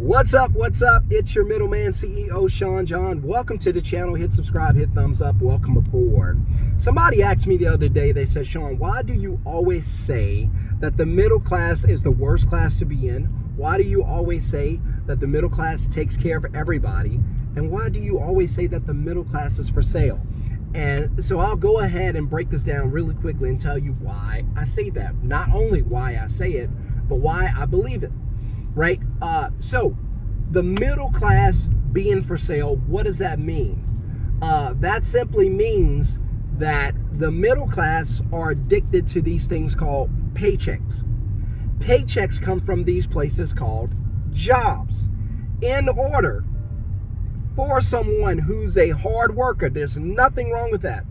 What's up? What's up? It's your middleman CEO, Shon-Jhon. Welcome to the channel. Hit subscribe, hit thumbs up. Welcome aboard. Somebody asked me the other day, they said, Shon, why do you always say that the middle class is the worst class to be in? Why do you always say that the middle class takes care of everybody? And why do you always say that the middle class is for sale? And so I'll go ahead and break this down really quickly and tell you why I say that. Not only why I say it, but why I believe it. Right? So the middle class being for sale, what does that mean? That simply means that the middle class are addicted to these things called paychecks. Paychecks come from these places called jobs. In order for someone who's a hard worker, there's nothing wrong with that.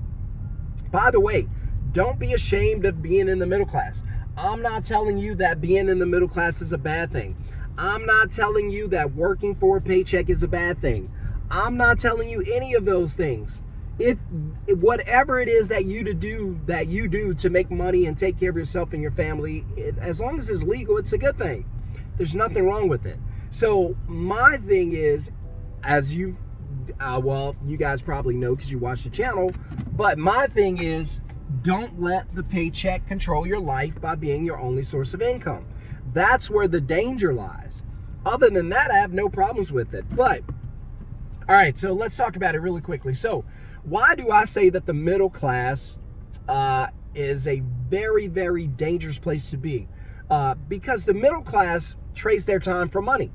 By the way, don't be ashamed of being in the middle class. I'm not telling you that being in the middle class is a bad thing. I'm not telling you that working for a paycheck is a bad thing. I'm not telling you any of those things. If whatever it is that you do to make money and take care of yourself and your family, as long as it's legal, it's a good thing. There's nothing wrong with it. So my thing is, as you guys probably know because you watch the channel, but my thing is, don't let the paycheck control your life by being your only source of income. That's where the danger lies. Other than that, I have no problems with it. But, all right, so let's talk about it really quickly. So, why do I say that the middle class is a very, very dangerous place to be? Because the middle class trades their time for money.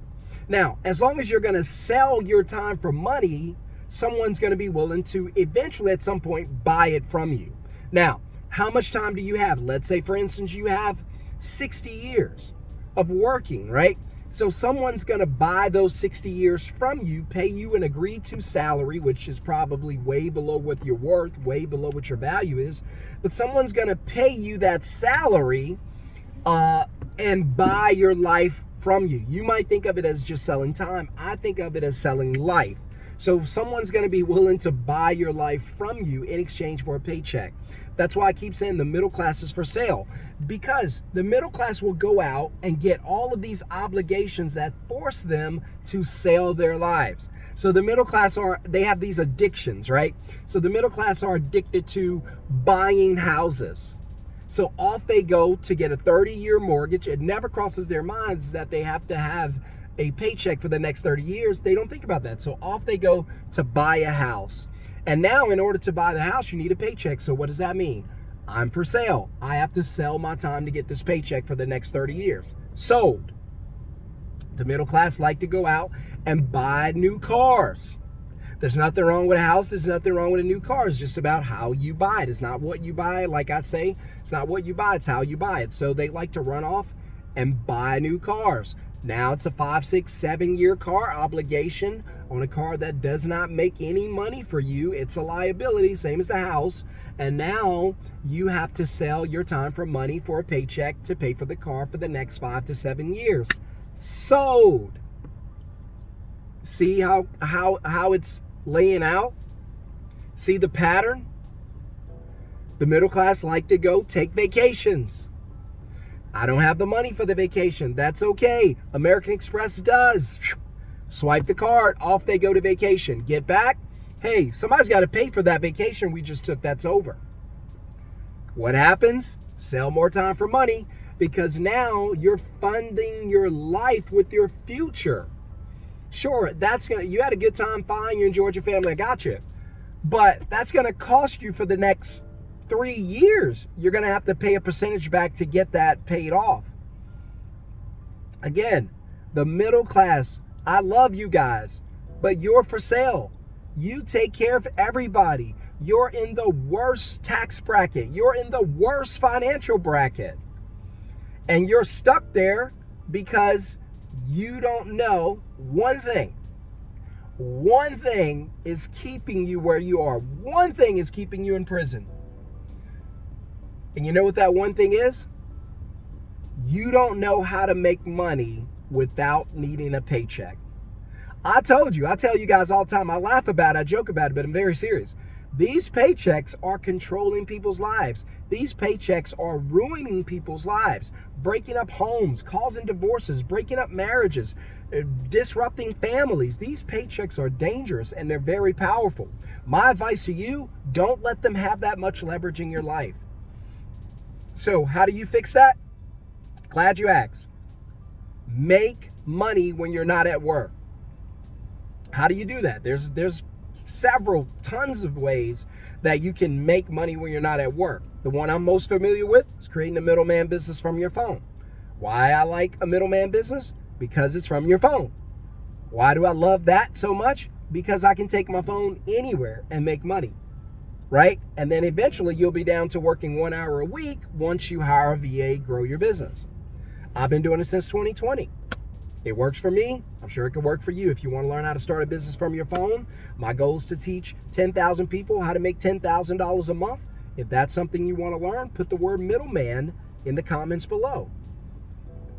Now, as long as you're going to sell your time for money, someone's going to be willing to eventually at some point buy it from you. Now, how much time do you have? Let's say, for instance, you have 60 years of working, right? So someone's going to buy those 60 years from you, pay you an agreed to salary, which is probably way below what you're worth, way below what your value is. But someone's going to pay you that salary and buy your life from you. You might think of it as just selling time. I think of it as selling life. So someone's going to be willing to buy your life from you in exchange for a paycheck. That's why I keep saying the middle class is for sale, because the middle class will go out and get all of these obligations that force them to sell their lives. So the middle class they have these addictions, right? So the middle class are addicted to buying houses. So off they go to get a 30-year mortgage. It never crosses their minds that they have to have a paycheck for the next 30 years. They don't think about that. So off they go to buy a house. And now in order to buy the house, you need a paycheck. So what does that mean? I'm for sale. I have to sell my time to get this paycheck for the next 30 years. Sold. The middle class like to go out and buy new cars. There's nothing wrong with a house. There's nothing wrong with a new car. It's just about how you buy it. It's not what you buy. Like I say, it's not what you buy. It's how you buy it. So they like to run off and buy new cars. Now it's a 5, 6, 7-year car obligation on a car that does not make any money for you. It's a liability, same as the house. And now you have to sell your time for money for a paycheck to pay for the car for the next 5 to 7 years. Sold. See how it's laying out? See the pattern? The middle class like to go take vacations. I don't have the money for the vacation. That's okay. American Express does. Swipe the card. Off they go to vacation. Get back. Hey, somebody's got to pay for that vacation we just took. That's over. What happens? Sell more time for money, because now you're funding your life with your future. Sure, you had a good time, fine. You enjoyed your family. I got you. But that's going to cost you for the next 3 years. You're going to have to pay a percentage back to get that paid off. Again, the middle class, I love you guys, but you're for sale. You take care of everybody. You're in the worst tax bracket. You're in the worst financial bracket. And you're stuck there because you don't know one thing. One thing is keeping you where you are. One thing is keeping you in prison. And you know what that one thing is? You don't know how to make money without needing a paycheck. I tell you guys all the time, I laugh about it, I joke about it, but I'm very serious. These paychecks are controlling people's lives. These paychecks are ruining people's lives. breaking up homes, causing divorces, breaking up marriages, disrupting families. These paychecks are dangerous and they're very powerful. My advice to you, don't let them have that much leverage in your life. So how do you fix that? Glad you asked. Make money when you're not at work. How do you do that? There's tons of ways that you can make money when you're not at work. The one I'm most familiar with is creating a middleman business from your phone. Why I like a middleman business? Because it's from your phone. Why do I love that so much? Because I can take my phone anywhere and make money, right? And then eventually you'll be down to working 1 hour a week once you hire a VA, grow your business. I've been doing it since 2020. It works for me. I'm sure it could work for you. If you want to learn how to start a business from your phone, my goal is to teach 10,000 people how to make $10,000 a month. If that's something you want to learn, put the word middleman in the comments below.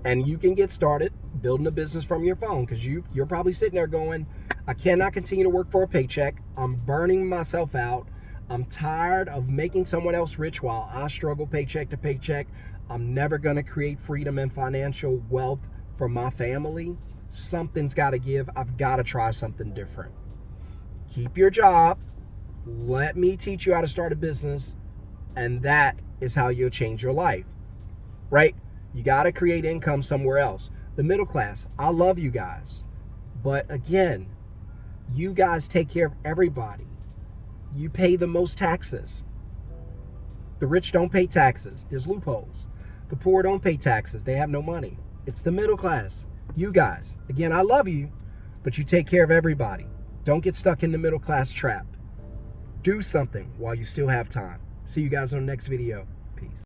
And you can get started building a business from your phone, because you're probably sitting there going, I cannot continue to work for a paycheck. I'm burning myself out. I'm tired of making someone else rich while I struggle paycheck to paycheck. I'm never going to create freedom and financial wealth for my family. Something's got to give. I've got to try something different. Keep your job. Let me teach you how to start a business. And that is how you'll change your life, right? You got to create income somewhere else. The middle class, I love you guys. But again, you guys take care of everybody. You pay the most taxes. The rich don't pay taxes. There's loopholes. The poor don't pay taxes. They have no money. It's the middle class. You guys. Again, I love you, but you take care of everybody. Don't get stuck in the middle class trap. Do something while you still have time. See you guys on the next video. Peace.